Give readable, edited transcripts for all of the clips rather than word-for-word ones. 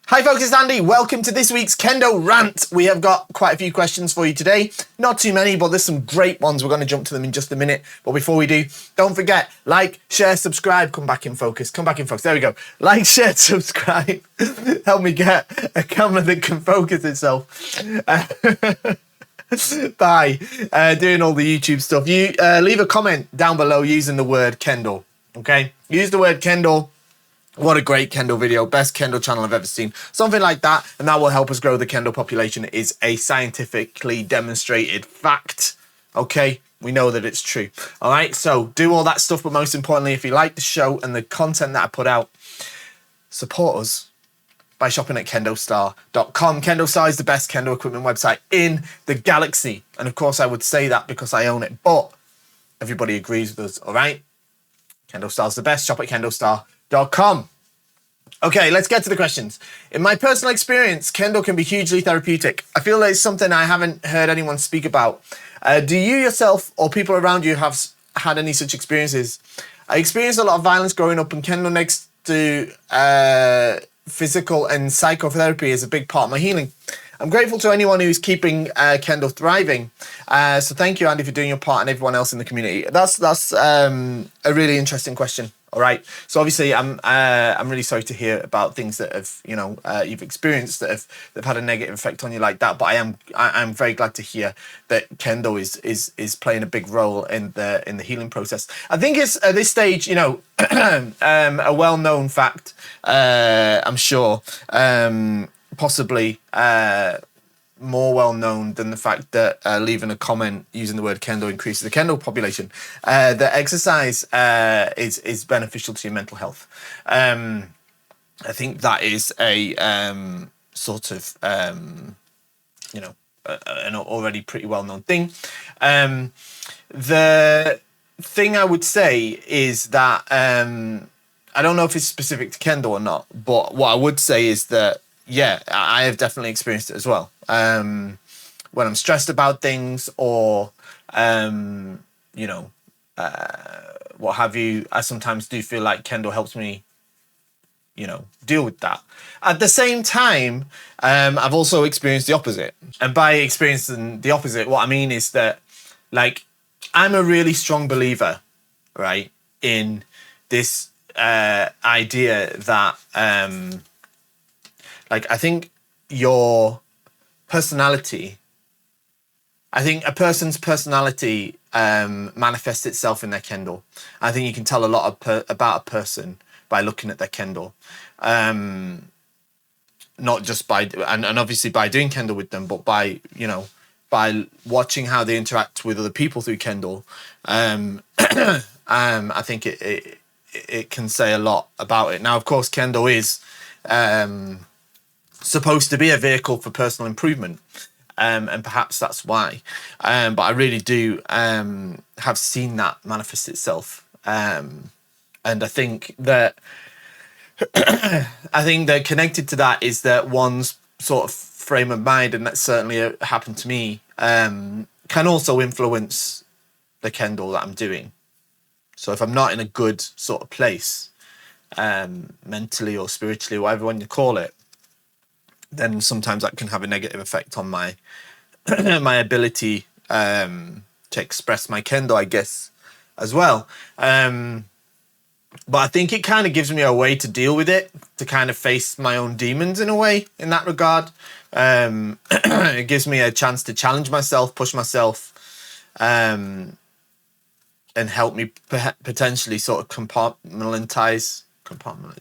Hi folks, it's Andy. Welcome to this week's Kendo Rant. We have got quite a few questions for you today. Not too many, but there's some great ones. We're going to jump to them in just a minute. But before we do, don't forget, like, share, subscribe. Come back in focus. Come back in focus. There we go. Like, share, subscribe. Help me get a camera that can focus itself. By doing all the YouTube stuff. You leave a comment down below using the word Kendo. Okay? Use the word Kendo. What a great Kendo video. Best Kendo channel I've ever seen. Something like that. And that will help us grow the Kendo population. It is a scientifically demonstrated fact. Okay? We know that it's true. All right? So do all that stuff. But most importantly, if you like the show and the content that I put out, support us by shopping at KendoStar.com. KendoStar is the best Kendo equipment website in the galaxy. And of course, I would say that because I own it. But everybody agrees with us. All right? KendoStar is the best. Shop at KendoStar.com. Okay, let's get to the questions. In my personal experience, Kendo can be hugely therapeutic. I feel like it's something I haven't heard anyone speak about. Do you yourself or people around you have had any such experiences? I experienced a lot of violence growing up, and Kendo next to physical and psychotherapy is a big part of my healing. I'm grateful to anyone who's keeping Kendo thriving. So thank you, Andy, for doing your part, and everyone else in the community. That's a really interesting question. All right. So obviously, I'm really sorry to hear about things that have you've experienced that have had a negative effect on you like that. But I'm very glad to hear that Kendo is playing a big role in the healing process. I think it's at this stage, a well-known fact. I'm sure, possibly more well known than the fact that leaving a comment using the word Kendo increases the Kendo population. That exercise is beneficial to your mental health. I think that is a sort of an already pretty well known thing. The thing I would say is that I don't know if it's specific to Kendo or not, but what I would say is that yeah, I have definitely experienced it as well. When I'm stressed about things or, what have you, I sometimes do feel like Kendo helps me, deal with that. At the same time, I've also experienced the opposite. And by experiencing the opposite, what I mean is that, like, I'm a really strong believer, right, in this idea that... I think your personality, I think a person's personality manifests itself in their Kendo. I think you can tell a lot about a person by looking at their Kendo. Not just by, and obviously by doing Kendo with them, but by, by watching how they interact with other people through Kendo. I think it can say a lot about it. Now, of course, Kendo is... supposed to be a vehicle for personal improvement, and perhaps that's why. But I really do have seen that manifest itself, and I think that connected to that is that one's sort of frame of mind, and that certainly happened to me, can also influence the Kendo that I'm doing. So if I'm not in a good sort of place, mentally or spiritually, whatever one you call it, then sometimes that can have a negative effect on my my ability to express my Kendo, I guess, as well. But I think it kind of gives me a way to deal with it, to kind of face my own demons in a way, in that regard. It gives me a chance to challenge myself, push myself, and help me potentially sort of compartmentalize,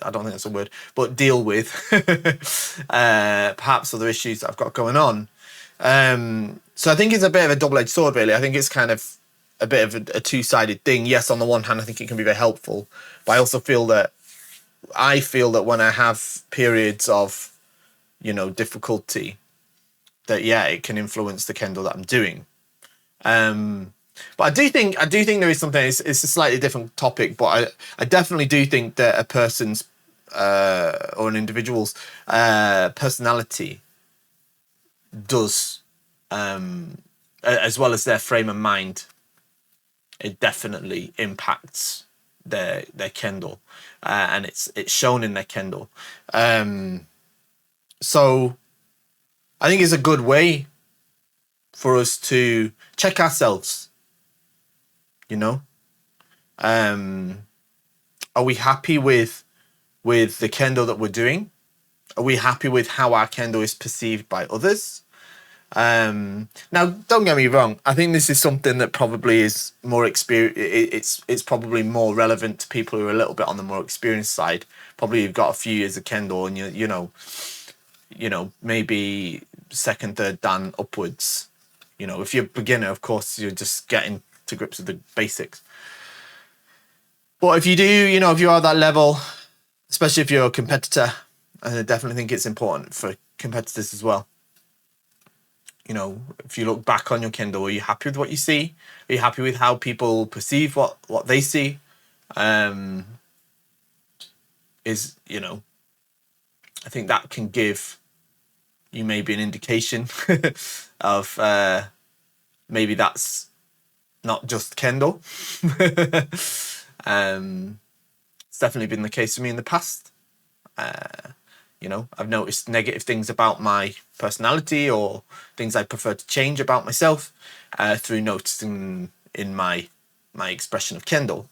I don't think that's a word, but deal with perhaps other issues that I've got going on. So I think it's a bit of a double-edged sword, really. I think it's kind of a bit of a two-sided thing. Yes, on the one hand, I think it can be very helpful, but I also feel that when I have periods of, difficulty, that it can influence the Kendo that I'm doing. But I do think there is something. It's a slightly different topic, but I definitely do think that a person's or an individual's personality does, as well as their frame of mind, it definitely impacts their Kendo, and it's shown in their Kendo. So I think it's a good way for us to check ourselves, you know. Are we happy with the kendo that we're doing? Are we happy with how our kendo is perceived by others? Now, don't get me wrong. I think this is something that probably is more it's probably more relevant to people who are a little bit on the more experienced side. Probably you've got a few years of kendo, and you know, maybe second, third dan upwards. You know, if you're a beginner, of course, you're just getting to grips with the basics. But if you do, you know, if you're at that level, especially if you're a competitor, I definitely think it's important for competitors as well. You know, if you look back on your kendo, are you happy with what you see? Are you happy with how people perceive what they see? You know, I think that can give you maybe an indication of maybe that's not just kendo. It's definitely been the case for me in the past. You know, I've noticed negative things about my personality or things I prefer to change about myself through noticing in my expression of kendo.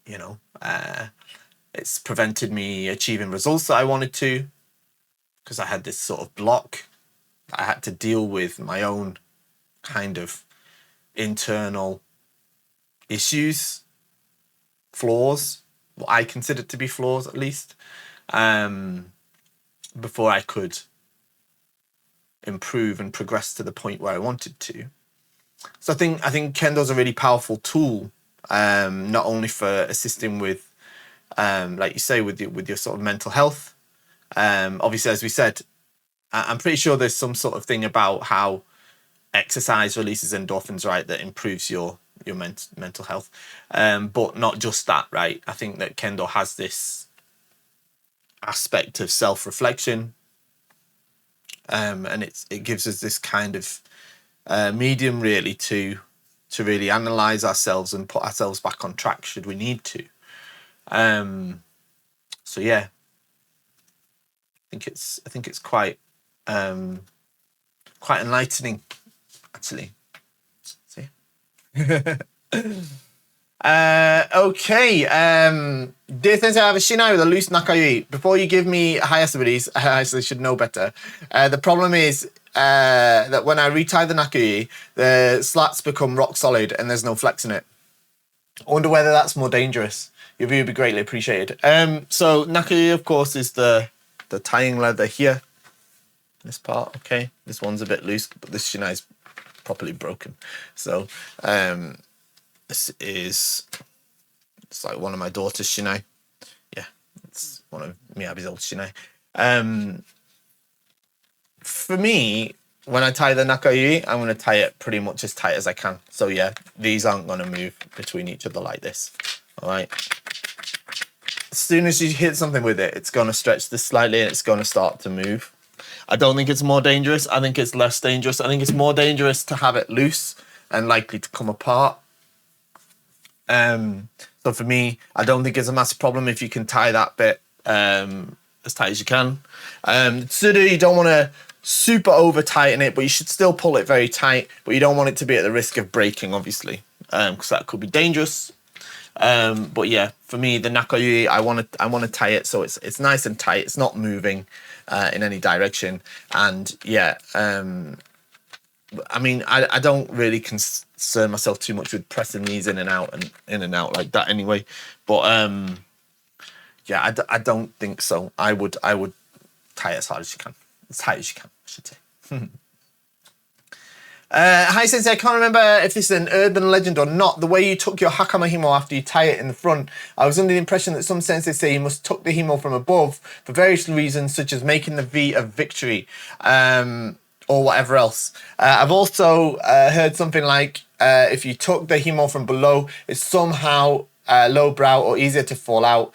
You know, it's prevented me achieving results that I wanted to, because I had this sort of block. I had to deal with my own kind of internal issues, flaws, what I considered to be flaws at least, before I could improve and progress to the point where I wanted to. So I think Kendo's a really powerful tool, not only for assisting with, like you say, with your sort of mental health. Obviously, as we said, I'm pretty sure there's some sort of thing about how exercise releases endorphins, right, that improves your mental health. But not just that, right? I think that Kendo has this aspect of self-reflection, and it gives us this kind of medium really to really analyze ourselves and put ourselves back on track should we need to. So yeah, I think it's quite enlightening, actually. See. Okay. Dear Sensei, I have a Shinai with a loose nakayui. Before you give me Hayasabudis, I actually should know better. The problem is that when I retie the nakayui, the slats become rock solid and there's no flex in it. I wonder whether that's more dangerous. Your view would be greatly appreciated. So nakayui, of course, is the tying leather here. This part, okay. This one's a bit loose, but this Shinai is properly broken. So this is, it's like one of my daughter's Shinai. Yeah, it's one of Miyabi's old Shinai. For me, when I tie the nakayui, I'm going to tie it pretty much as tight as I can. So yeah, these aren't going to move between each other like this. All right. As soon as you hit something with it, it's going to stretch this slightly and it's going to start to move. I don't think it's more dangerous. I think it's less dangerous. I think it's more dangerous to have it loose and likely to come apart. So for me, I don't think it's a massive problem if you can tie that bit as tight as you can. Tsudu, you don't want to super over tighten it, but you should still pull it very tight, but you don't want it to be at the risk of breaking, obviously, because that could be dangerous. But yeah, for me, the nakayui, I want to tie it so it's nice and tight. It's not moving in any direction. And yeah, I mean, I don't really concern myself too much with pressing these in and out like that anyway. But yeah, I don't think so. I would tie it as hard as you can, as tight as you can, I should say. Hi Sensei, I can't remember if this is an urban legend or not. The way you tuck your Hakama himo after you tie it in the front. I was under the impression that some sensei say you must tuck the himo from above for various reasons, such as making the V of victory, or whatever else. I've also heard something like if you tuck the himo from below, it's somehow lowbrow or easier to fall out.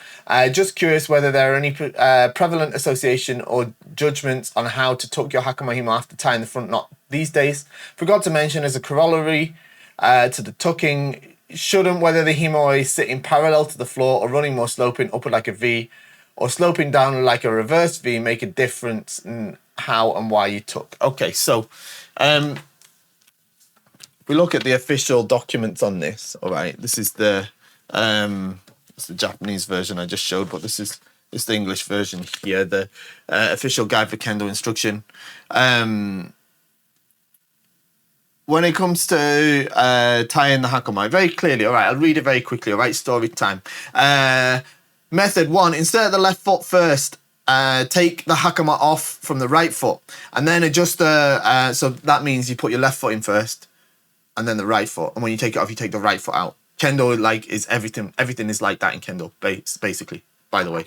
Just curious whether there are any prevalent association or judgments on how to tuck your Hakama himo after tying the front knot these days. Forgot to mention as a corollary to the tucking, shouldn't whether the himo is sitting parallel to the floor or running more sloping upward like a V, or sloping down like a reverse V make a difference in how and why you took? Okay, so we look at the official documents on this. All right, this is it's the Japanese version I just showed, but this is the English version here, the official guide for Kendo instruction. When it comes to tying the Hakama, very clearly, all right, I'll read it very quickly, all right, story time. Method 1, insert the left foot first. Take the Hakama off from the right foot, and then adjust the, so that means you put your left foot in first, and then the right foot, and when you take it off, you take the right foot out. Kendo, like, is everything is like that in Kendo, basically, by the way.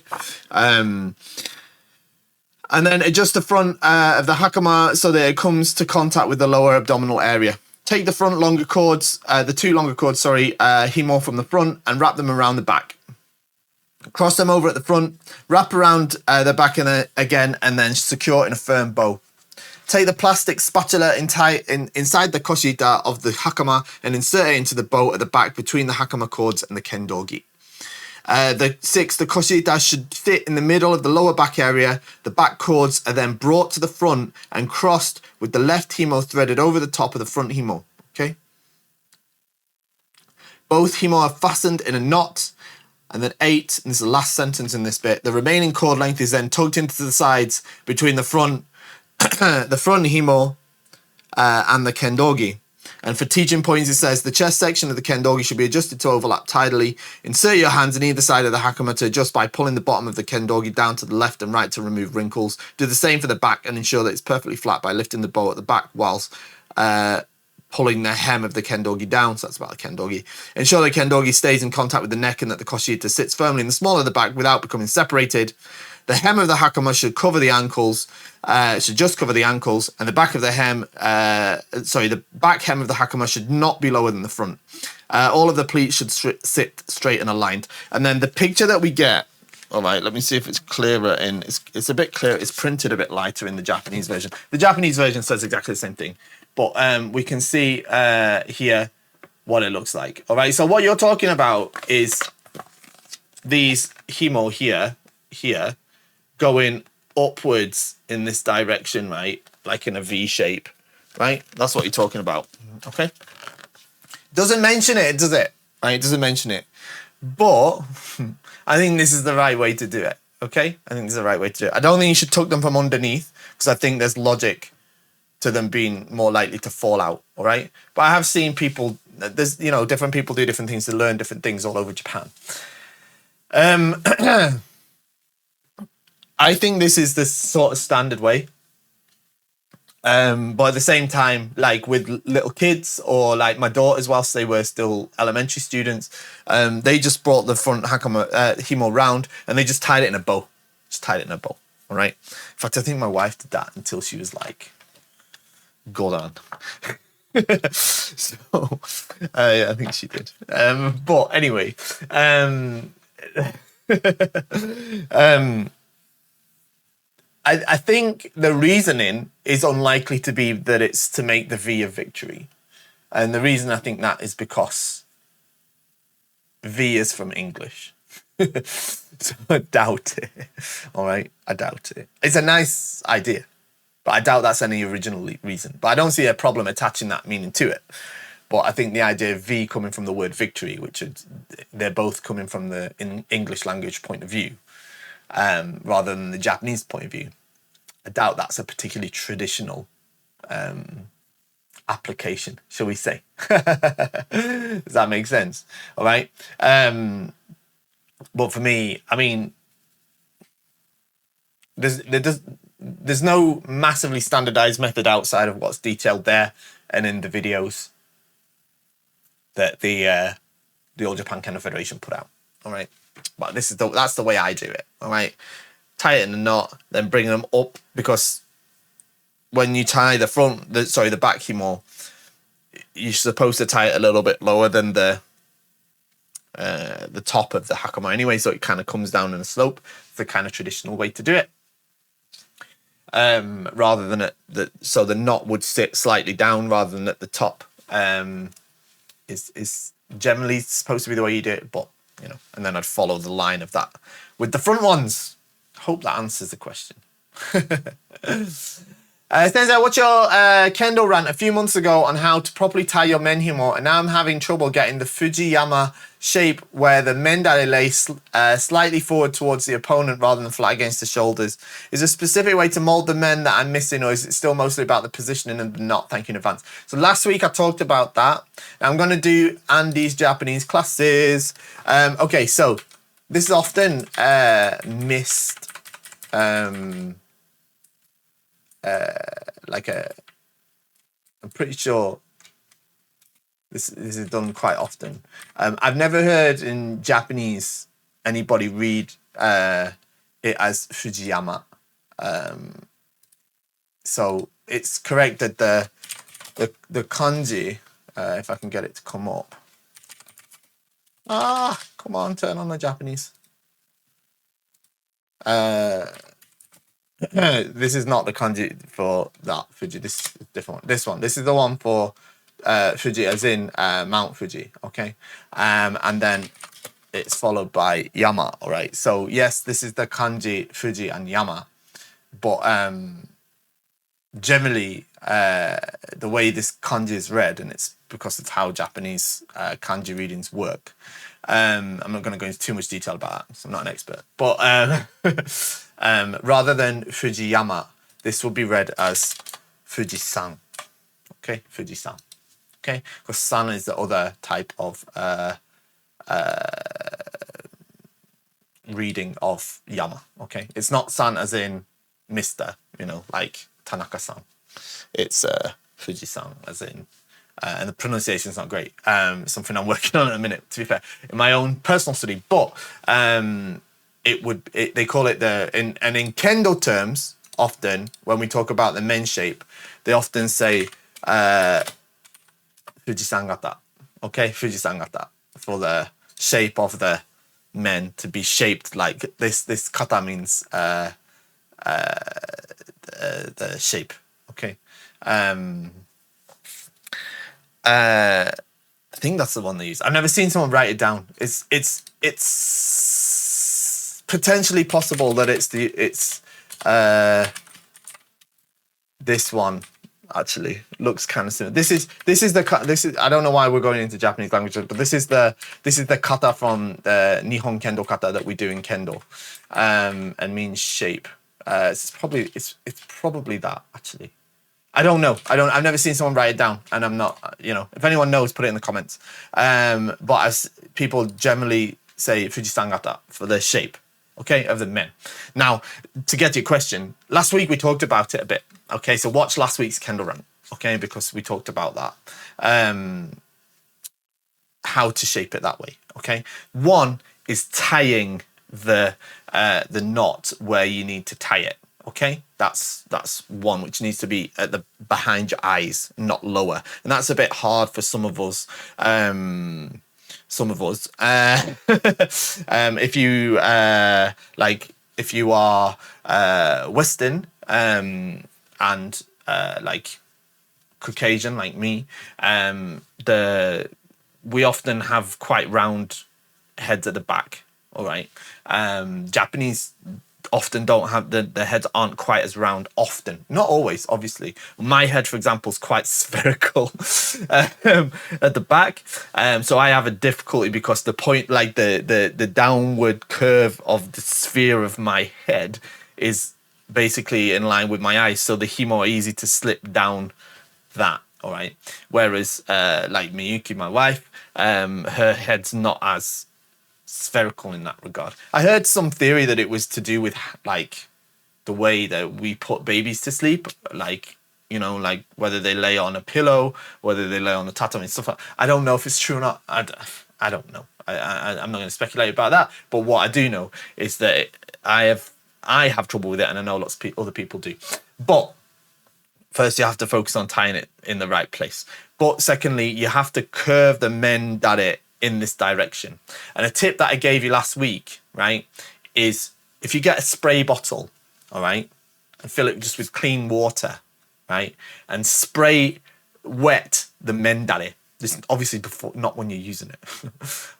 And then adjust the front of the Hakama so that it comes to contact with the lower abdominal area. Take the front longer cords, the two longer cords, himo from the front, and wrap them around the back. Cross them over at the front, wrap around the back again, and then secure in a firm bow. Take the plastic spatula inside the koshita of the Hakama and insert it into the bow at the back between the Hakama cords and the Kendogi. The koshita should fit in the middle of the lower back area. The back cords are then brought to the front and crossed with the left himo threaded over the top of the front himo. Okay. Both himo are fastened in a knot. And then 8, and this is the last sentence in this bit, the remaining cord length is then tucked into the sides between the front himo and the Kendogi. And for teaching points, it says the chest section of the Kendogi should be adjusted to overlap tidily. Insert your hands in either side of the Hakama to adjust by pulling the bottom of the Kendogi down to the left and right to remove wrinkles. Do the same for the back and ensure that it's perfectly flat by lifting the bow at the back whilst pulling the hem of the Kendogi down. So that's about the Kendogi. Ensure the Kendogi stays in contact with the neck and that the koshita sits firmly in the small of the back without becoming separated. The hem of the Hakama should cover the ankles, should just cover the ankles, and the back of the hem, the back hem of the Hakama should not be lower than the front. All of the pleats should sit straight and aligned. And then the picture that we get, all right, let me see if it's clearer it's a bit clearer, it's printed a bit lighter in the Japanese version. The Japanese version says exactly the same thing, but we can see here what it looks like. All right, so what you're talking about is these himo here, going upwards in this direction, right? Like in a V shape, right? That's what you're talking about, okay? Doesn't mention it, does it? Right, it doesn't mention it. But I think this is the right way to do it, okay? I think this is the right way to do it. I don't think you should tuck them from underneath because I think there's logic to them being more likely to fall out, all right? But I have seen people, different people do different things to learn different things all over Japan. I think this is the sort of standard way. But at the same time, like with little kids or like my daughters, whilst they were still elementary students, they just brought the front Hakama himo round and they just tied it in a bow. All right. In fact, I think my wife did that until she was like, go on. So, yeah, I think she did. But anyway, I think the reasoning is unlikely to be that it's to make the V a victory. And the reason I think that is because V is from English. So I doubt it. All right? I doubt it. It's a nice idea, but I doubt that's any original reason. But I don't see a problem attaching that meaning to it. But I think the idea of V coming from the word victory, which they're both coming from the English language point of view, rather than the Japanese point of view. I doubt that's a particularly traditional application, shall we say. Does that make sense? All right. But for me, I mean, there's no massively standardized method outside of what's detailed there and in the videos that the All Japan Kendo Federation put out. All right. But that's the way I do it. All right. Tie it in a knot, then bring them up, because when you tie the back himo, you're supposed to tie it a little bit lower than the top of the Hakama anyway, so it kind of comes down in a slope. It's the kind of traditional way to do it. Rather than so the knot would sit slightly down rather than at the top. Is generally supposed to be the way you do it, but and then I'd follow the line of that with the front ones. Hope that answers the question. It says, what's your Kendo rant a few months ago on how to properly tie your men himo, and now I'm having trouble getting the Fujiyama shape where the mendare lay slightly forward towards the opponent rather than flat against the shoulders. Is there a specific way to mold the men that I'm missing, or is it still mostly about the positioning and the knot? Thank you in advance. So last week I talked about that. I'm going to do Andy's Japanese classes. Okay, so this is often missed. I'm pretty sure this is done quite often. I've never heard in Japanese anybody read it as Fujiyama. So it's correct that the kanji, if I can get it to come up. Come on, turn on the Japanese. This is not the kanji for that Fuji. This is a different one. This one. This is the one for Fuji, as in Mount Fuji. Okay, and then it's followed by Yama. All right. So yes, this is the kanji Fuji and Yama, but generally the way this kanji is read, and it's because it's how Japanese kanji readings work. I'm not going to go into too much detail about that, so I'm not an expert. But rather than Fujiyama, this will be read as Fujisan. Okay, Fujisan. Okay, because san is the other type of reading of Yama. Okay, it's not san as in Mr. Like Tanaka-san. It's Fujisan as in. And the pronunciation is not great. Something I'm working on in a minute, to be fair, in my own personal study. But they call it in Kendo terms, often when we talk about the men shape, they often say Fujisan gata. Okay, Fujisan gata, for the shape of the men to be shaped like this. This kata means the shape. Okay. I think that's the one they use. I've never seen someone write it down. It's potentially possible that it's this one. Actually, looks kind of similar. This is I don't know why we're going into Japanese language, but this is the kata from the Nihon Kendo kata that we do in Kendo, and means shape. It's probably that actually. I don't know. I've never seen someone write it down, and I'm not. If anyone knows, put it in the comments. But as people generally say Fujisan gata for the shape, okay, of the men. Now, to get to your question, last week we talked about it a bit. Okay, so watch last week's Kendo rant, okay, because we talked about that. How to shape it that way, okay? One is tying the knot where you need to tie it. Okay, that's one which needs to be at the behind your eyes, not lower, and that's a bit hard for some of us. If you are Western and like Caucasian like me, we often have quite round heads at the back. All right, Japanese often don't have the heads aren't quite as round often, not always, obviously. My head, for example, is quite spherical at the back, so I have a difficulty because the point, like the downward curve of the sphere of my head is basically in line with my eyes, so the himo are easy to slip down that. All right, whereas like Miyuki, my wife, her head's not as spherical in that regard. I heard some theory that it was to do with like the way that we put babies to sleep, like like whether they lay on a pillow, whether they lay on a tatami and stuff like that. I don't know if it's true or not. I don't know. I'm not going to speculate about that. But what I do know is that I have trouble with it, and I know lots of other people do. But first, you have to focus on tying it in the right place. But secondly, you have to curve the mendare in this direction. And a tip that I gave you last week, right, is if you get a spray bottle, all right, and fill it just with clean water, right, and spray wet the mendare. This obviously before, not when you're using it.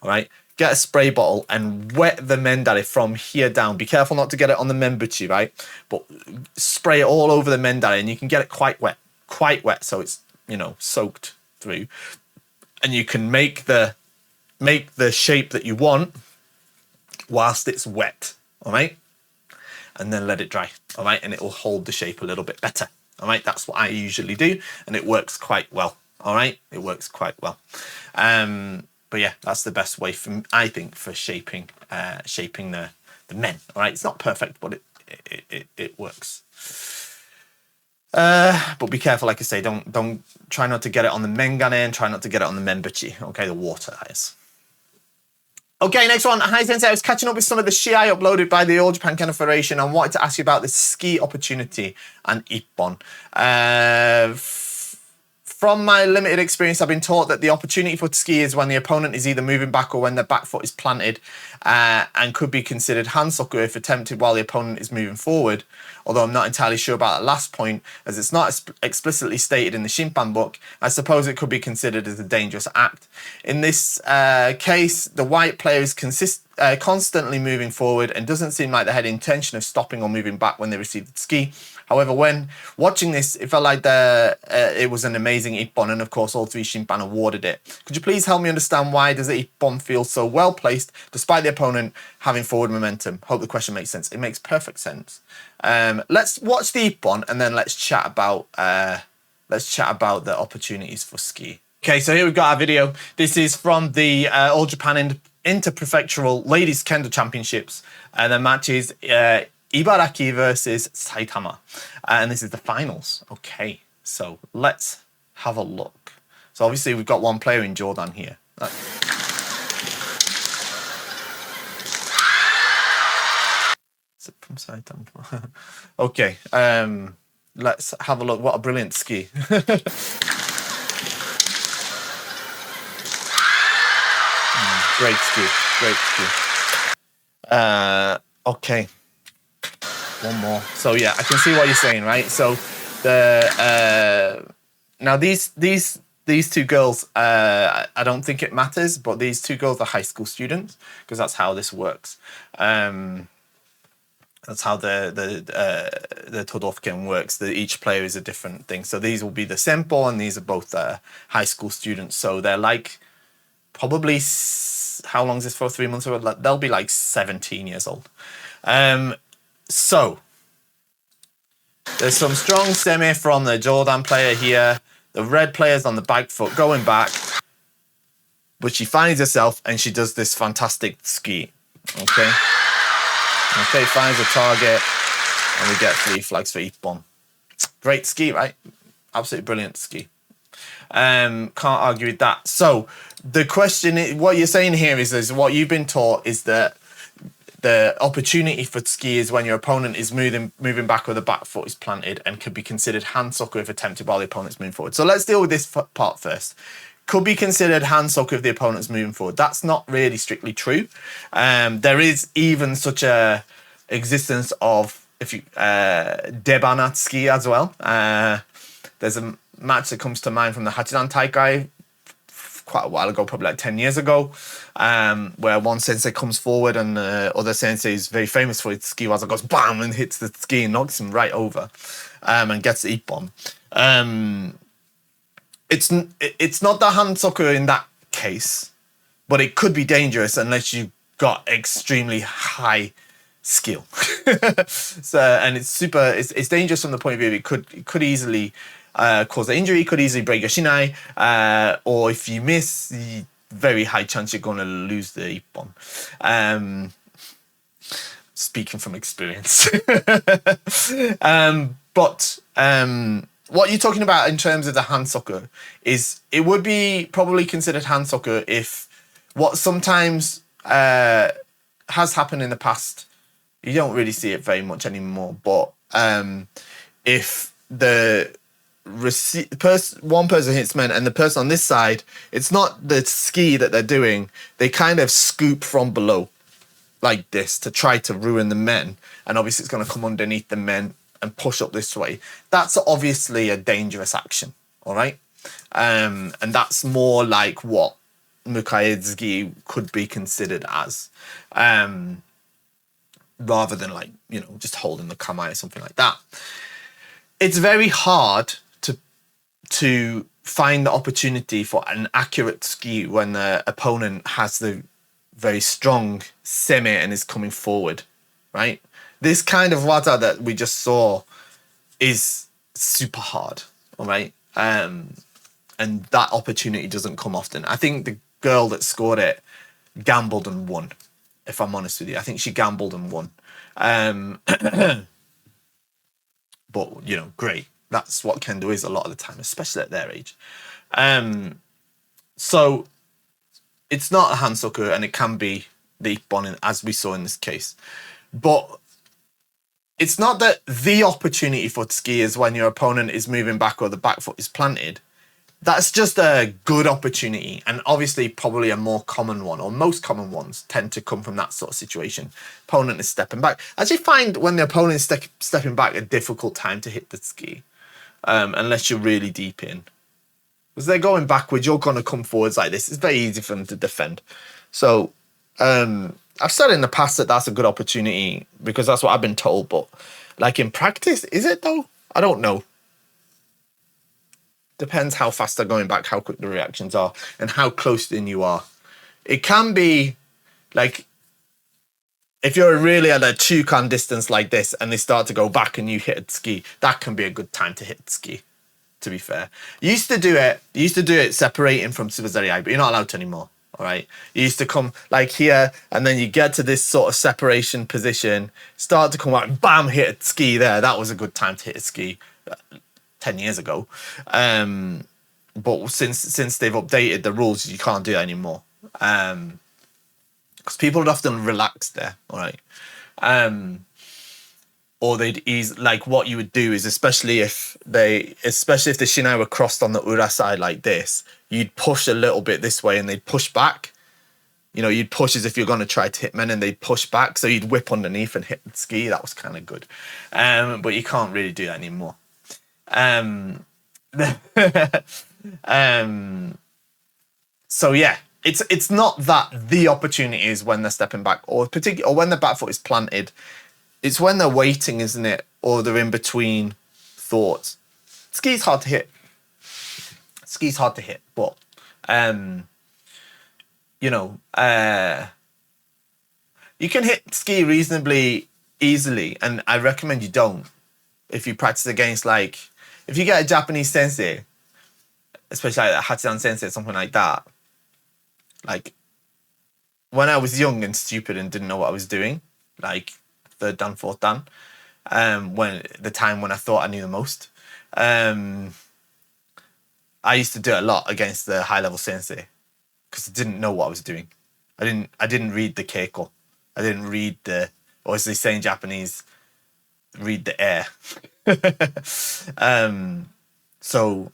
All right, get a spray bottle and wet the mendare from here down. Be careful not to get it on the membuchi, right? But spray it all over the mendare, and you can get it quite wet, so it's, you know, soaked through. And you can make the shape that you want whilst it's wet, all right? And then let it dry, all right? And it will hold the shape a little bit better, all right? That's what I usually do, and it works quite well, all right? It works quite well. But yeah, that's the best way, I think, for shaping the men, all right? It's not perfect, but it works. But be careful, like I say, don't try not to get it on the mengane, and try not to get it on the membuchi, okay? The water, that is. Okay, next one. Hi, Sensei. I was catching up with some of the Shinai uploaded by the All Japan Kendo Federation and wanted to ask you about the ski opportunity and ippon. From my limited experience, I've been taught that the opportunity for ski is when the opponent is either moving back or when their back foot is planted, and could be considered hansoku if attempted while the opponent is moving forward. Although I'm not entirely sure about that last point, as it's not explicitly stated in the Shimpan book, I suppose it could be considered as a dangerous act. In this case, the white player is constantly moving forward and doesn't seem like they had intention of stopping or moving back when they received the ski. However, when watching this, it felt like it was an amazing ippon, and of course all three Shimpan awarded it. Could you please help me understand why does the ippon feel so well placed despite the opponent having forward momentum? Hope the question makes sense. It makes perfect sense. Let's watch the ippon and then let's chat about the opportunities for ski. Okay, so here we've got our video. This is from the All Japan Interprefectural Ladies Kendo Championships. The match is Ibaraki versus Saitama. And this is the finals. Okay, so let's have a look. So obviously we've got one player in Jordan here. Is it from Saitama? Okay, let's have a look. What a brilliant ski. Great ski, great ski. Okay. One more. So yeah, I can see what you're saying, right? So now these two girls, I don't think it matters, but these two girls are high school students because that's how this works. That's how the Todoroki works. Each player is a different thing. So these will be the senpo, and these are both high school students. So they're like probably, how long is this for? 3 months? They'll be like 17 years old. So there's some strong semi from the Jordan player here. The red player's on the back foot going back, but she finds herself and she does this fantastic ski. Okay, finds a target, and we get 3 flags for ippon. Great ski, right? Absolutely brilliant ski. Can't argue with that. So the question, what you're saying here is what you've been taught is that the opportunity for ski is when your opponent is moving back or the back foot is planted and could be considered hansoku if attempted while the opponent's moving forward. So let's deal with this part first. Could be considered hansoku if the opponent's moving forward. That's not really strictly true. There is even such a existence of debanat ski as well. There's a match that comes to mind from the Hachidan Taikai quite a while ago, probably like 10 years ago, where one sensei comes forward and the other sensei is very famous for his ski waza, goes bam and hits the ski and knocks him right over, and gets the ippon. It's not the hansoku in that case, but it could be dangerous unless you've got extremely high skill. So, and it's dangerous from the point of view it could easily cause an injury, could easily break your shinai, or if you miss, very high chance you're going to lose the ippon. Speaking from experience. But what you're talking about in terms of the hansoku is it would be probably considered hansoku if what sometimes has happened in the past, you don't really see it very much anymore, but if the one person hits men and the person on this side, it's not the ski that they're doing, they kind of scoop from below like this to try to ruin the men, and obviously it's going to come underneath the men and push up this way. That's obviously a dangerous action, all right? And that's more like what mukaezuki could be considered as, rather than like, you know, just holding the kamae or something like that. It's very hard to find the opportunity for an accurate tsuki when the opponent has the very strong semi and is coming forward, right? This kind of waza that we just saw is super hard, all right? And that opportunity doesn't come often. I think the girl that scored it gambled and won, if I'm honest with you. I think she gambled and won. But, you know, great. That's what Kendo is a lot of the time, especially at their age. So it's not a hansoku, and it can be the ippon, as we saw in this case. But it's not that the opportunity for tsuki is when your opponent is moving back or the back foot is planted. That's just a good opportunity, and obviously probably a more common one, or most common ones tend to come from that sort of situation. Opponent is stepping back. I actually find when the opponent is stepping back a difficult time to hit the tsuki, unless you're really deep in. Because they're going backwards, you're going to come forwards like this. It's very easy for them to defend. So I've said in the past that that's a good opportunity because that's what I've been told. But like in practice, is it though? I don't know. Depends how fast they're going back, how quick the reactions are, and how close in you are. It can be like if you're really at a chukan distance like this and they start to go back and you hit a tsuki, that can be a good time to hit tsuki, to be fair. You used to do it separating from Tsubazari, but you're not allowed to anymore. All right. You used to come like here, and then you get to this sort of separation position, start to come out, bam, hit a tsuki there. That was a good time to hit a tsuki 10 years ago. But since they've updated the rules, you can't do that anymore. Because people would often relax there, all right? Or they'd ease, like what you would do is, especially if the Shinai were crossed on the ura side like this, you'd push a little bit this way and they'd push back. You know, you'd push as if you're going to try to hit men and they'd push back. So you'd whip underneath and hit the tsuki. That was kind of good. But you can't really do that anymore. So yeah, it's not that the opportunity is when they're stepping back or when the back foot is planted. It's when they're waiting, isn't it? Or they're in between thoughts. Ski's hard to hit. But you know, you can hit ski reasonably easily, and I recommend you don't. If you practice against, like, if you get a Japanese sensei, especially like a Hachidan sensei or something like that, like, when I was young and stupid and didn't know what I was doing, like, third dan, fourth dan, when I thought I knew the most, I used to do it a lot against the high-level sensei because I didn't know what I was doing. I didn't read the keiko. I didn't read or as they say in Japanese, read the air. So,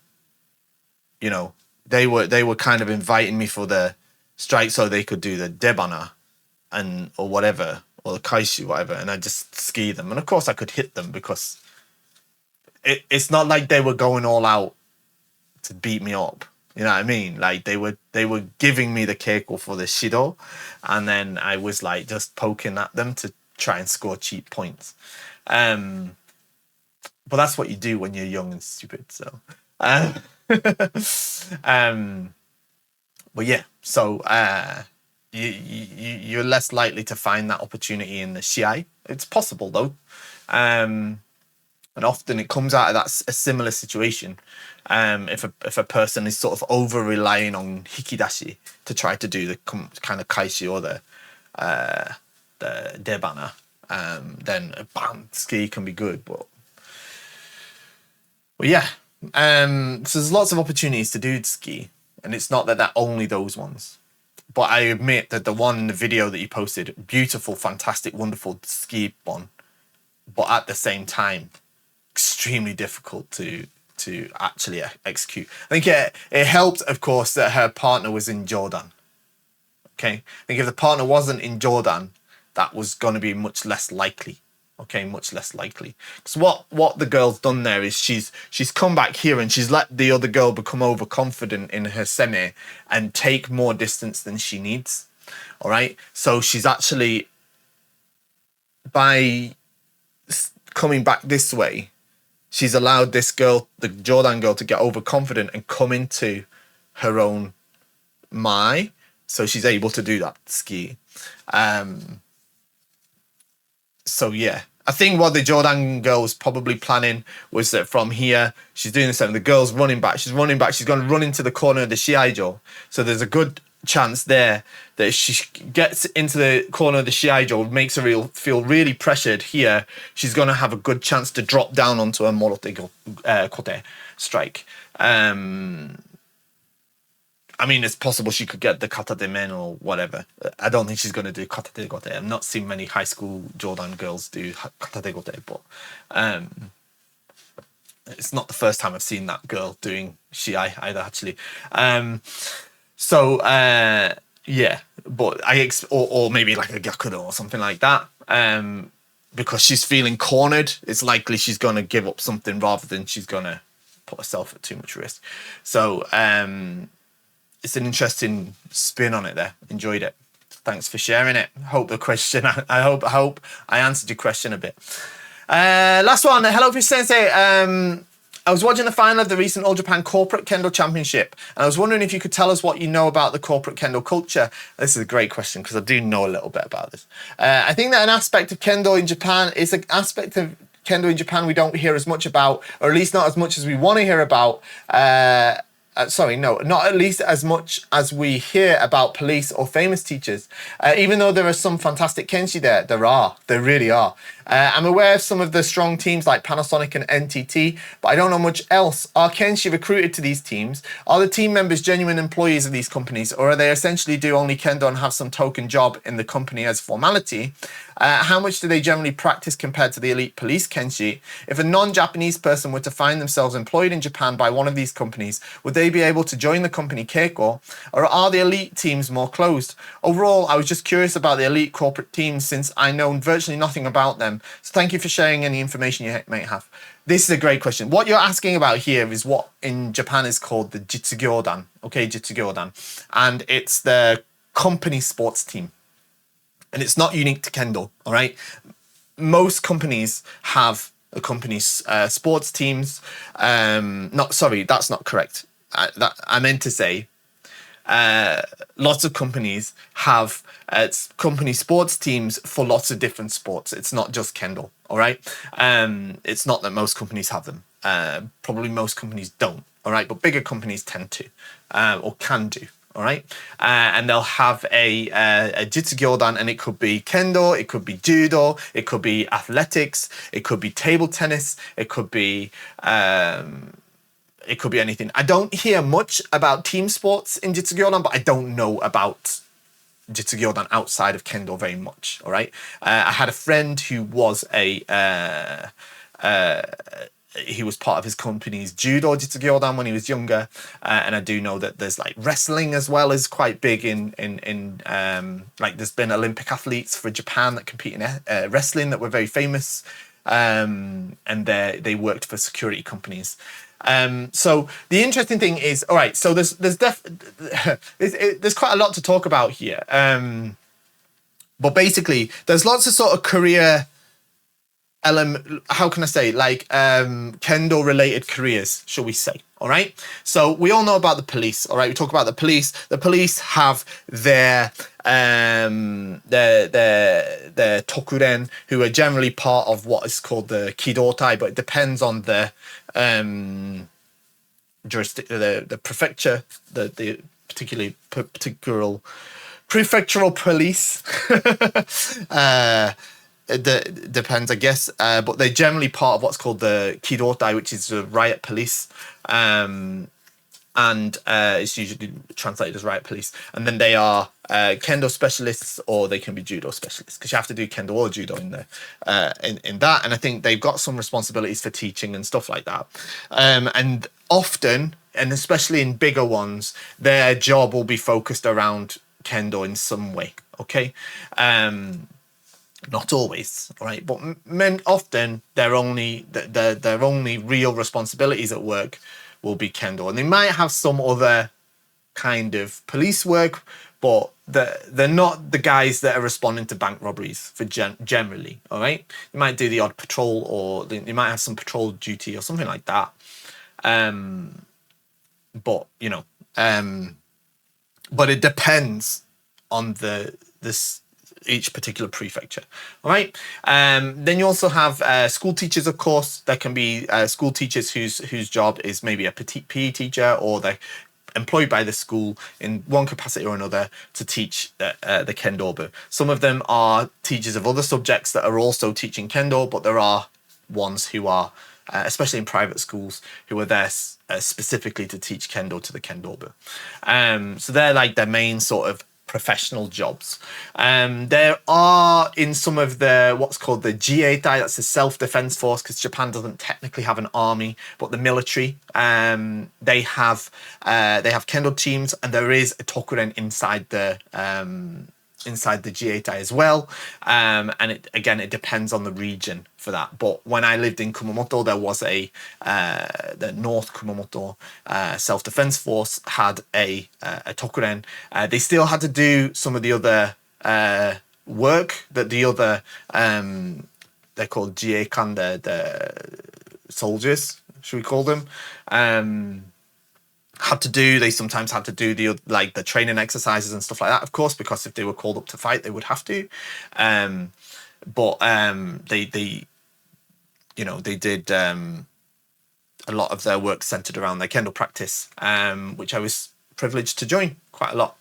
you know, they were kind of inviting me for the strike so they could do the debana or whatever, or the kaishu, whatever, and I just ski them. And of course I could hit them because it's not like they were going all out to beat me up. You know what I mean? Like they were giving me the keiko for the shido, and then I was like just poking at them to try and score cheap points. But that's what you do when you're young and stupid. So, but yeah. So you're less likely to find that opportunity in the shiai. It's possible though, and often it comes out of a similar situation. If a person is sort of over relying on hikidashi to try to do the kind of kaishi or the debana, then a bam ski can be good, but yeah. So there's lots of opportunities to do ski, and it's not that they're only those ones. But I admit that the one in the video that you posted, beautiful, fantastic, wonderful ski bon, but at the same time, extremely difficult to actually execute. I think it helped, of course, that her partner was in Jordan. Okay, I think if the partner wasn't in Jordan, that was going to be much less likely. Okay, much less likely. Because what the girl's done there is she's come back here and she's let the other girl become overconfident in her semi and take more distance than she needs. All right. So she's actually, by coming back this way, she's allowed this girl, the Jordan girl, to get overconfident and come into her own mai. So she's able to do that ski. So yeah, I think what the Jordan girl was probably planning was that from here, she's doing the same. The girl's running back. She's running back. She's going to run into the corner of the Shiaijo. So there's a good chance there that if she gets into the corner of the Shiaijo, makes her feel really pressured here, she's going to have a good chance to drop down onto a Morote Kote strike. I mean, it's possible she could get the kata de men or whatever. I don't think she's going to do kata de gote. I've not seen many high school Jordan girls do kata de gote, but it's not the first time I've seen that girl doing shiai either, actually. Yeah, but or maybe like a gakudo or something like that. Because she's feeling cornered, it's likely she's going to give up something rather than she's going to put herself at too much risk. So, it's an interesting spin on it there. Enjoyed it. Thanks for sharing it. Hope the question, I hope I answered your question a bit. Last one. Hello, Fish Sensei. I was watching the final of the recent All Japan Corporate Kendo Championship, and I was wondering if you could tell us what you know about the corporate Kendo culture. This is a great question because I do know a little bit about this. I think that an aspect of Kendo in Japan is an aspect of Kendo in Japan we don't hear as much about, or at least not as much as we want to hear about. Not at least as much as we hear about police or famous teachers. Even though there are some fantastic kenshi there really are. I'm aware of some of the strong teams like Panasonic and NTT, but I don't know much else. Are kenshi recruited to these teams? Are the team members genuine employees of these companies, or are they essentially do only kendo and have some token job in the company as formality? How much do they generally practice compared to the elite police kenshi? If a non-Japanese person were to find themselves employed in Japan by one of these companies, would they be able to join the company keiko, or are the elite teams more closed? Overall, I was just curious about the elite corporate teams since I know virtually nothing about them. So thank you for sharing any information you may have. This is a great question. What you're asking about here is what in Japan is called the Jitsugyodan. Okay, Jitsugyodan. And it's the company sports team. And it's not unique to Kendo, all right? Most companies have a company's sports teams. That's not correct. I meant to say lots of companies have company sports teams for lots of different sports. It's not just Kendo, all right? It's not that most companies have them. Probably most companies don't, all right? But bigger companies tend to, or can do. All right, and they'll have a Jitsugyodan, and it could be Kendo, it could be Judo, it could be athletics, it could be table tennis, it could be anything. I don't hear much about team sports in Jitsugyodan, but I don't know about Jitsugyodan outside of Kendo very much. All right, I had a friend who was he was part of his company's judo Jitsugyodan when he was younger, and I do know that there's like wrestling as well is quite big in like there's been Olympic athletes for Japan that compete in wrestling that were very famous, and they worked for security companies. So the interesting thing is, all right, so there's quite a lot to talk about here, but basically there's lots of sort of career how can I say, like Kendo related careers, shall we say? All right. So we all know about the police. All right. We talk about the police. The police have their tokuren, who are generally part of what is called the kidotai, but it depends on the the prefecture, the particularly prefectural police. It depends, I guess, but they're generally part of what's called the kidotai, which is the riot police, and it's usually translated as riot police. And then they are kendo specialists, or they can be judo specialists, because you have to do kendo or judo in there, in that. And I think they've got some responsibilities for teaching and stuff like that. And often, and especially in bigger ones, their job will be focused around kendo in some way. Okay. Not always, all right, but men often their only real responsibilities at work will be kendo, and they might have some other kind of police work, but they're not the guys that are responding to bank robberies for generally, all right. You might do the odd patrol, or you might have some patrol duty or something like that, but you know, but it depends on this each particular prefecture. All right. Then you also have school teachers, of course. There can be school teachers whose job is maybe a PE teacher, or they're employed by the school in one capacity or another to teach the Kendo. Some of them are teachers of other subjects that are also teaching Kendo, but there are ones who are, especially in private schools, who are there specifically to teach Kendo to the Kendo. So they're like their main sort of professional jobs. There are in some of the what's called the Jieitai, that's the self-defense force, because Japan doesn't technically have an army, but the military, they have Kendo teams, and there is a Tokuren inside the Jieitai as well, and it depends on the region for that. But when I lived in Kumamoto, there was the North Kumamoto self-defense force had a Tokuren. They still had to do some of the other work that the other they're called Jiekan, the soldiers, should we call them, had to do. They sometimes had to do the training exercises and stuff like that, of course, because if they were called up to fight, they would have to. But they did a lot of their work centered around their Kendo practice, which I was privileged to join quite a lot.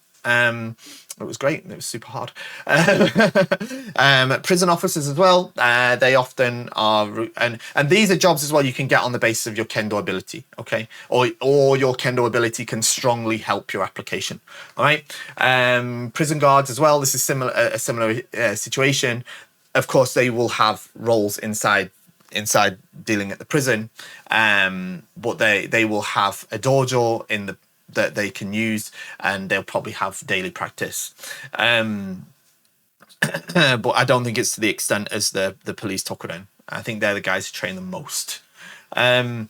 It was great. It was super hard. Prison officers as well. They often are, and these are jobs as well you can get on the basis of your Kendo ability, okay? Or your Kendo ability can strongly help your application, all right? Prison guards as well. This is a similar situation. Of course, they will have roles inside dealing at the prison, but they will have a dojo that they can use, and they'll probably have daily practice. But I don't think it's to the extent as the police Tokuren. I think they're the guys who train the most. And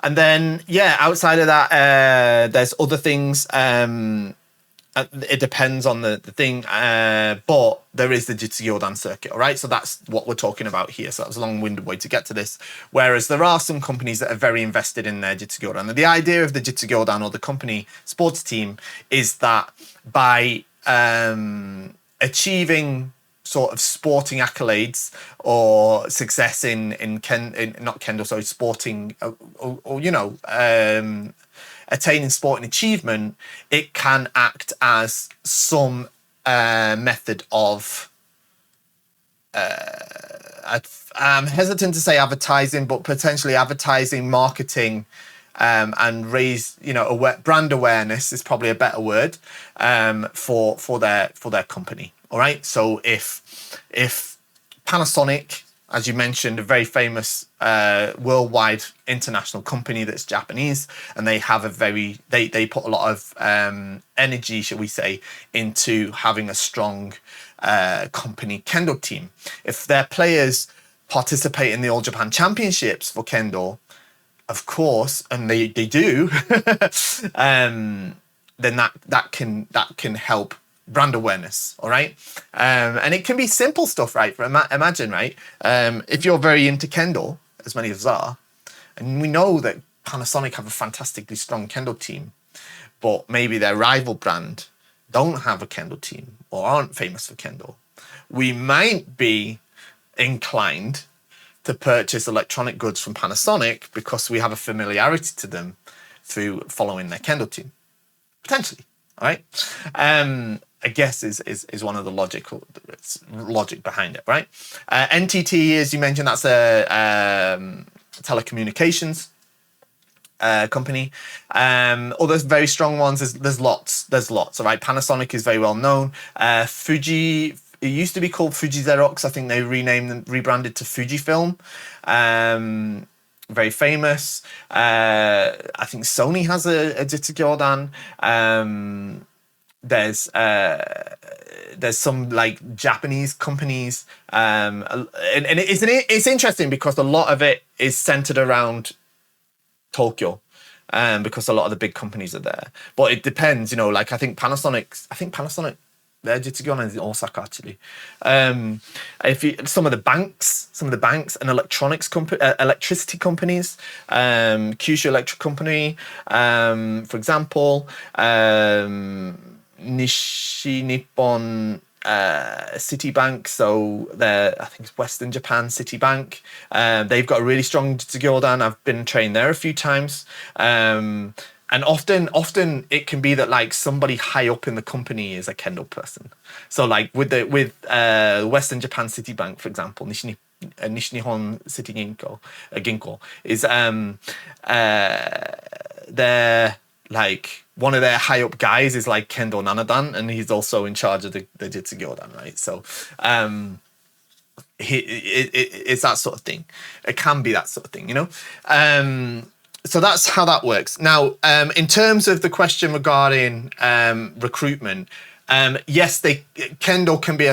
then, outside of that, there's other things. It depends on the thing, but there is the Jitsu-Gyodan circuit, all right? So that's what we're talking about here. So that was a long-winded way to get to this. Whereas there are some companies that are very invested in their Jitsu-Gyodan. And the idea of the Jitsu-Gyodan, or the company sports team, is that by achieving sort of sporting accolades or success in not kendo, sorry, sporting, or attaining sporting achievement, it can act as some method of, I'm hesitant to say advertising, but potentially advertising, marketing, and raise, brand awareness is probably a better word, for their company. All right. So if Panasonic, as you mentioned, a very famous worldwide international company that's Japanese, and they have they put a lot of energy, shall we say, into having a strong company Kendo team. If their players participate in the All Japan Championships for Kendo, of course, and they do, then that can help brand awareness, all right? And it can be simple stuff, right? Imagine, right? If you're very into Kendo, as many of us are, and we know that Panasonic have a fantastically strong Kendo team, but maybe their rival brand don't have a Kendo team or aren't famous for Kendo, we might be inclined to purchase electronic goods from Panasonic because we have a familiarity to them through following their Kendo team, potentially, all right? I guess is one of the logic behind it, right? NTT, as you mentioned, that's a telecommunications company. There's very strong ones. There's lots. All right, Panasonic is very well known. Fuji, it used to be called Fuji Xerox. I think they renamed and rebranded to Fujifilm. Very famous. I think Sony has a Jitsu-Gyodan. there's some like Japanese companies, and it's interesting because a lot of it is centered around Tokyo, because a lot of the big companies are there. But it depends, you know. Like I think Panasonic, their Jitsugyōnan is in Osaka actually. If you, some of the banks and electricity companies, Kyushu Electric Company, for example, Nishi Nippon Citibank, so I think it's Western Japan Citibank. They've got a really strong Jitsugyōdan. I've been trained there a few times. And often it can be that like somebody high up in the company is a Kendo person. So like with Western Japan Citibank, for example, Nihon City Ginko is they're like one of their high up guys is like Kendo Nanadan, and he's also in charge of the Jitsugyōdan, right? So it's that sort of thing. It can be that sort of thing, you know. So that's how that works. Now, in terms of the question regarding recruitment, yes, Kendo can be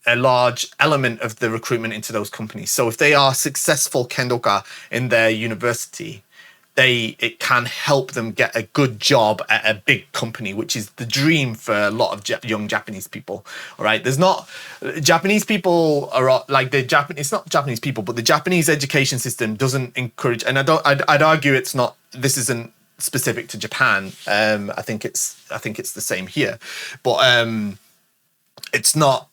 a large element of the recruitment into those companies. So if they are successful Kendoka in their university, it can help them get a good job at a big company, which is the dream for a lot of young Japanese people. All right, there's not Japanese people are like it's not Japanese people, but the Japanese education system doesn't encourage. And I'd argue it's not. This isn't specific to Japan. I think it's the same here, but it's not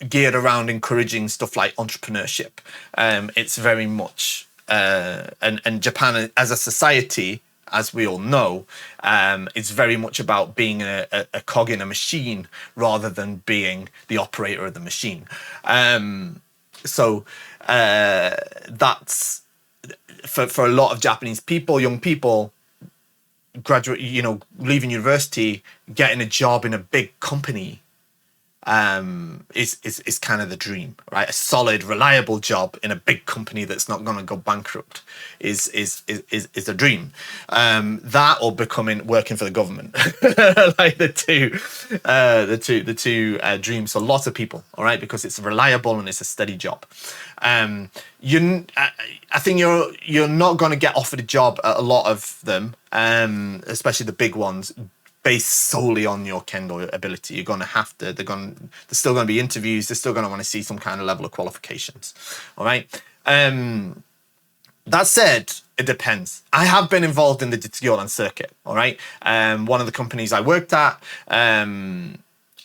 geared around encouraging stuff like entrepreneurship. It's very much. And Japan as a society, as we all know, it's very much about being a cog in a machine rather than being the operator of the machine. So that's for a lot of Japanese people, young people, leaving university, getting a job in a big company. Is kind of the dream, right? A solid, reliable job in a big company that's not going to go bankrupt is a dream. That or working for the government, like the two dreams for lots of people. All right, because it's reliable and it's a steady job. I think you're not going to get offered a job at a lot of them, especially the big ones, based solely on your Kendo ability. You're going to have to, there's still going to be interviews. They're still going to want to see some kind of level of qualifications. All right. That said, it depends. I have been involved in the Jitsugyōdan circuit. All right. One of the companies I worked at,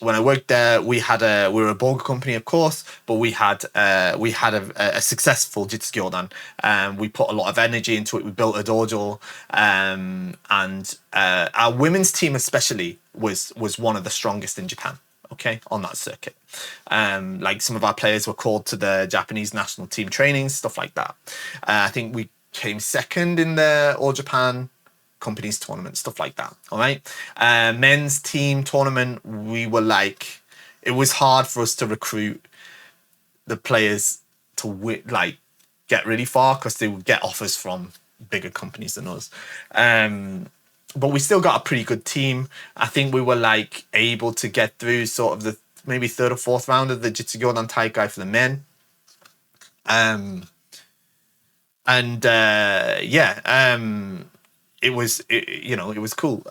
when I worked there, we were a Borg company, of course, but we had a successful Jitsugyōdan. We put a lot of energy into it. We built a dojo, and our women's team especially was one of the strongest in Japan. Okay, on that circuit. Like some of our players were called to the Japanese national team trainings, stuff like that. I think we came second in the All Japan companies tournament, stuff like that. All right. Men's team tournament, it was hard for us to recruit the players to get really far because they would get offers from bigger companies than us. But we still got a pretty good team. I think we were able to get through sort of the maybe third or fourth round of the Jitsugyōdan Taikai for the men. It was cool.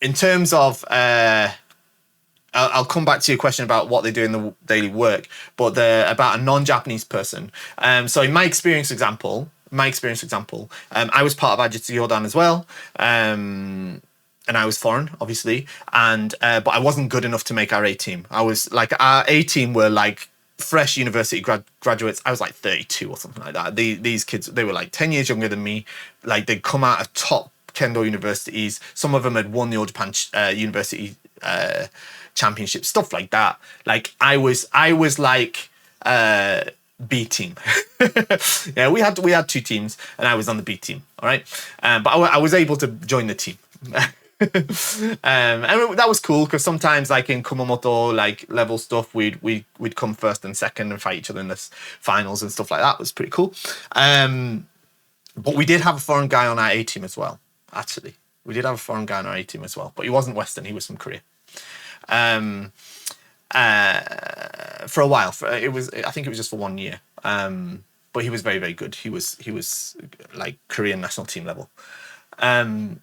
In terms of, I'll come back to your question about what they do in the daily work, but about a non-Japanese person. So in my experience example, I was part of our Jitsugyōdan as well, and I was foreign, obviously, but I wasn't good enough to make our A team. Our A team were fresh university graduates. I was 32 or something like that. These kids, they were 10 years younger than me. They'd come out of top Kendo universities. Some of them had won the All Japan University Championship, stuff like that. I was B team. Yeah, we had two teams, and I was on the B team. All right, but I was able to join the team. And that was cool because sometimes in Kumamoto level stuff we'd come first and second and fight each other in the finals and stuff like that. It was pretty cool. But we did have a foreign guy on our A team as well, actually. We did have a foreign guy on our A team as well, but he wasn't Western. He was from Korea. For a while, I think it was just for 1 year. But he was very, very good. He was like Korean national team level. So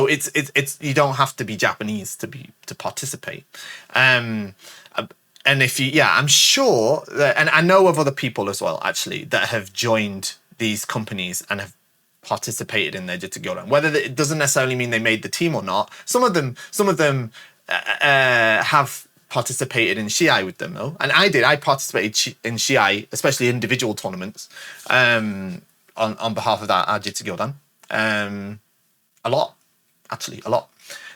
it's you don't have to be Japanese to participate. And if I'm sure that, and I know of other people as well actually that have joined these companies and have participated in their Jitsu Gyodan. Whether it doesn't necessarily mean they made the team or not. Some of them have participated in Shinai with them though, and I did. I participated in Shinai, especially individual tournaments, on behalf of that Jitsu Gyodan. A lot.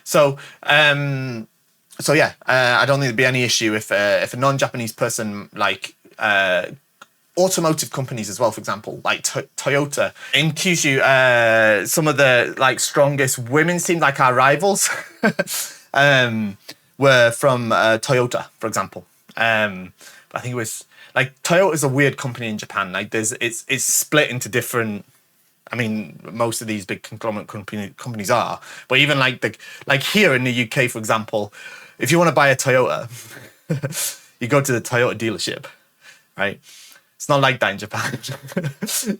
So I don't think there'd be any issue if a non-Japanese person like automotive companies as well, for example, like Toyota in Kyushu, some of the like strongest women's teams, like our rivals, were from Toyota, for example. I think it was like Toyota's a weird company in Japan. Like it's split into different. I mean, most of these big conglomerate companies are, but even like here in the UK, for example, if you want to buy a Toyota, you go to the Toyota dealership, right? It's not like that in Japan.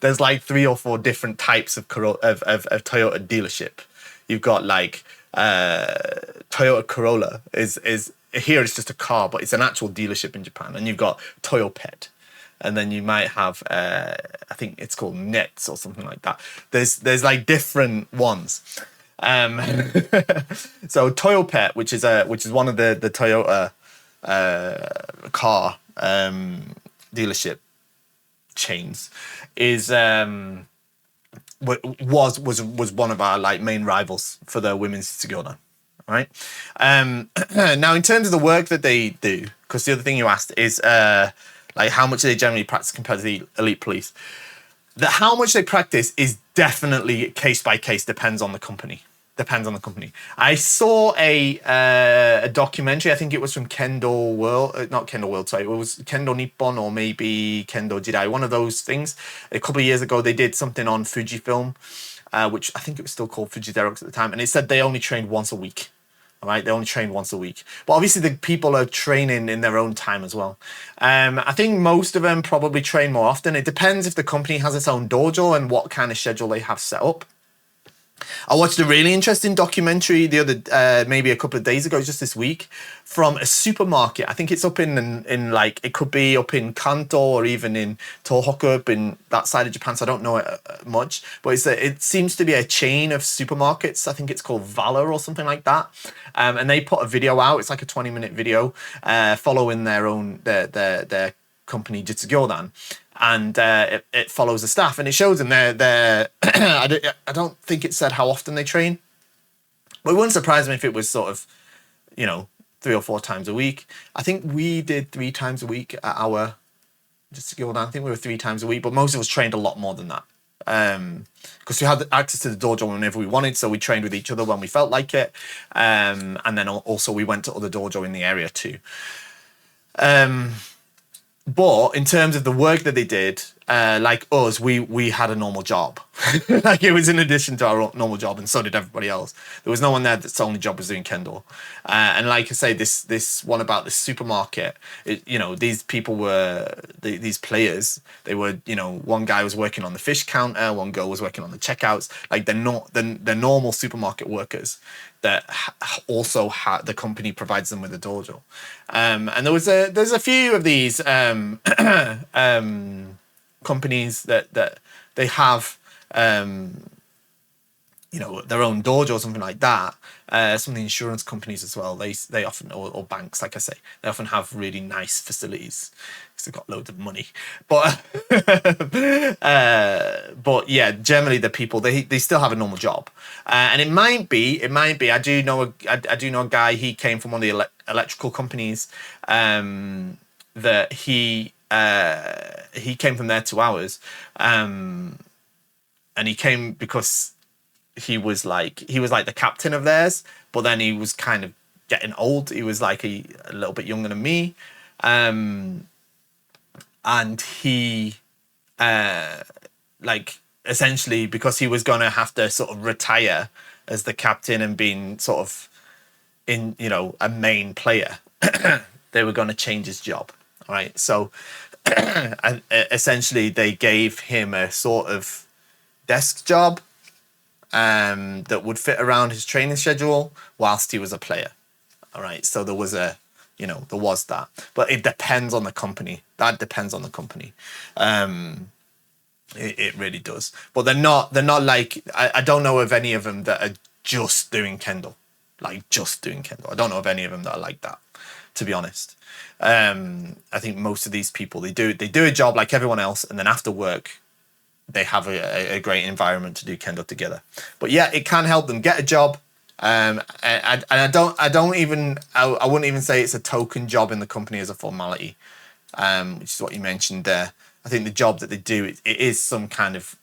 There's like 3 or 4 different types of Toyota dealership. You've got like Toyota Corolla is here. It's just a car, but it's an actual dealership in Japan. And you've got Toyopet. And then you might have, I think it's called Nets or something like that. There's like different ones. So Toyopet, which is one of the Toyota car dealership chains, is was one of our like main rivals for the women's Tsuki. Right. Now, in terms of the work that they do, because the other thing you asked is like how much they generally practice compared to the elite police. How much they practice is definitely case by case. Depends on the company. I saw a documentary. I think it was from Kendo World, not Kendo World. Sorry, it was Kendo Nippon or maybe Kendo Jidai. One of those things. A couple of years ago, they did something on Fujifilm, which I think it was still called Fujiderox at the time, and it said they only trained once a week. All right, they only train once a week. But obviously the people are training in their own time as well. I think most of them probably train more often. It depends if the company has its own dojo and what kind of schedule they have set up. I watched a really interesting documentary the other, maybe a couple of days ago, just this week, from a supermarket. I think it's up in like, it could be up in Kanto or even in Tohoku, up in that side of Japan, so I don't know it much. But it seems to be a chain of supermarkets. I think it's called Valor or something like that. And they put a video out. It's like a 20-minute video following their company Jitsu Gyodan. And it follows the staff, and it shows them they're I don't think it said how often they train, but it wouldn't surprise me if it was sort of, 3 or 4 times a week. I think we did 3 times a week at our just to go down. I think we were 3 times a week, but most of us trained a lot more than that, because we had access to the dojo whenever we wanted, so we trained with each other when we felt like it, and then also we went to other dojo in the area too. But in terms of the work that they did, like us, we had a normal job. Like it was in addition to our normal job, and so did everybody else. There was no one there that's only job was doing Kendo. And like I say, this one about the supermarket, these people were, these players, they were, one guy was working on the fish counter, one girl was working on the checkouts. Like they're normal supermarket workers that also the company provides them with a dojo. And there's a few of these companies that they have their own dojo or something like that. Some of the insurance companies as well, they often, or banks, like I say, they often have really nice facilities because they've got loads of money. But but yeah, generally the people, they still have a normal job, and it might be. I do know a guy. He came from one of the electrical companies. That he came from there 2 hours, and he came because he was like the captain of theirs, but then he was kind of getting old. He was like a little bit younger than me, and he essentially because he was going to have to sort of retire as the captain and being sort of in, you know, a main player, they were going to change his job. All right. So and essentially they gave him a sort of desk job that would fit around his training schedule whilst he was a player. All right. So there was there was that, but it depends on the company. That depends on the company. It really does. But they're not like, I don't know of any of them that are just doing Kendo. Like just doing Kendo. I don't know of any of them that are like that, to be honest. I think most of these people, they do a job like everyone else, and then after work, they have a great environment to do Kendo together. But yeah, it can help them get a job. And I wouldn't even say it's a token job in the company as a formality, which is what you mentioned there. I think the job that they do, it is some kind of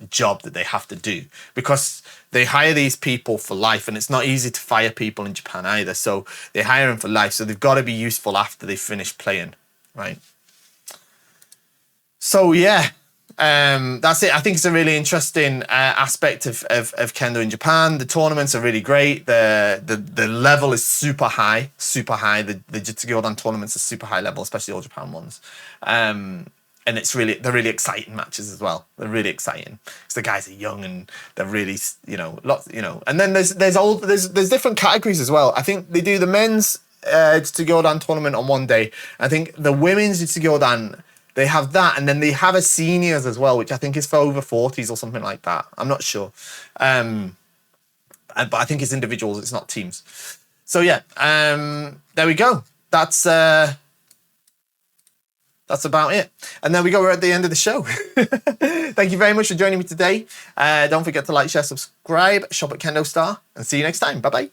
job that they have to do because they hire these people for life, and it's not easy to fire people in Japan either. So they hire them for life. So they've got to be useful after they finish playing, right? So yeah, that's it. I think it's a really interesting aspect of Kendo in Japan. The tournaments are really great. The level is super high. The Jitsu-Gyodan tournaments are super high level, especially all Japan ones. And they're really exciting matches as well. They're really exciting because the guys are young and they're really, And then there's different categories as well. I think they do the men's Jitsu-Gyodan tournament on one day. I think the women's Jitsu-Gyodan, they have that, and then they have a seniors as well, which I think is for over 40s or something like that. I'm not sure, but I think it's individuals. It's not teams. So yeah, there we go. That's about it. And there we go. We're at the end of the show. Thank you very much for joining me today. Don't forget to like, share, subscribe, shop at KendoStar, and see you next time. Bye-bye.